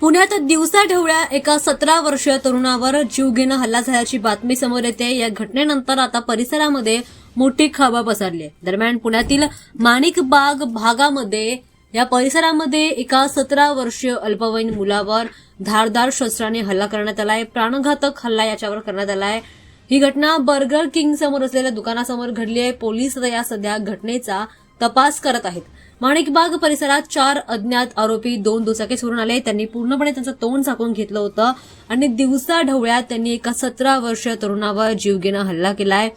पुण्यात दिवसा ढवळ्या एका 17 वर्षीय तरुणावर जीवघेणा हल्ला झाल्याची बातमी समोर येते। या घटनेनंतर आता परिसरामध्ये मोठी खळबळ पसरली आहे। दरम्यान पुण्यातील माणिकबाग भागामध्ये या परिसरामध्ये एका 17 वर्षीय अल्पवयीन मुलावर धारदार शस्त्राने हल्ला करण्यात आलाय। प्राणघातक हल्ला याच्यावर करण्यात आलाय। ही घटना बर्गर किंग समोर असलेल्या दुकानासमोर घडली आहे। पोलीस या सध्या घटनेचा तपास करत आहेत। माणिकबाग परिसरात 4 अज्ञात आरोपी 2 दुचाकी चोरून आले। त्यांनी पूर्णपणे त्यांचं तोंड झाकून घेतलं होतं आणि दिवसा ढवळ्यात त्यांनी एका 17 वर्षीय तरुणावर जीवघेणा हल्ला केलाय।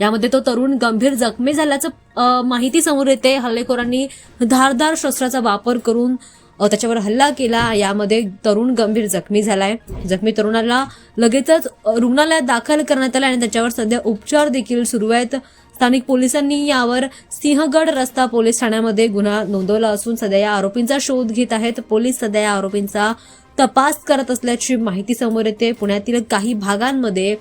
यामध्ये तो तरुण गंभीर जखमी झाल्याचं माहिती समोर येते। हल्लेखोरांनी धारदार शस्त्राचा वापर करून त्याच्यावर हल्ला केला। यामध्ये तरुण गंभीर जखमी झालाय। जखमी तरुणाला लगेचच रुग्णालयात दाखल करण्यात आले आणि त्याच्यावर सध्या उपचार देखील सुरू आहेत। स्थानिक पोलिसांनी यावर सिंहगड रस्ता पोलीस ठाण्यामध्ये गुन्हा नोंदवला असून सध्या या आरोपींचा शोध घेत आहेत। पोलीस सध्या या आरोपींचा तपास करत असल्याची माहिती समोर येते। पुण्यातील काही भागांमध्ये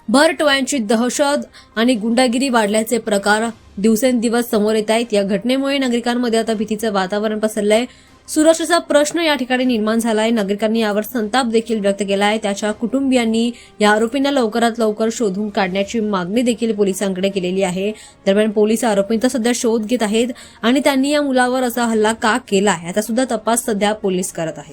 भर टोळ्यांची दहशत आणि गुंडागिरी वाढल्याचे प्रकार दिवसेंदिवस समोर येत आहेत। या घटनेमुळे नागरिकांमध्ये आता भीतीचं वातावरण पसरलंय। सुरक्षेचा प्रश्न या ठिकाणी निर्माण झालाय। नागरिकांनी यावर संताप देखील व्यक्त केलाय। त्याच्या कुटुंबियांनी या आरोपींना लवकरात लवकर शोधून काढण्याची मागणी देखील पोलिसांकडे केलेली आहे। दरम्यान पोलीस आरोपींचा सध्या शोध घेत आहेत आणि त्यांनी या मुलावर असा हल्ला का केला याचा सुद्धा तपास सध्या पोलीस करत आहेत।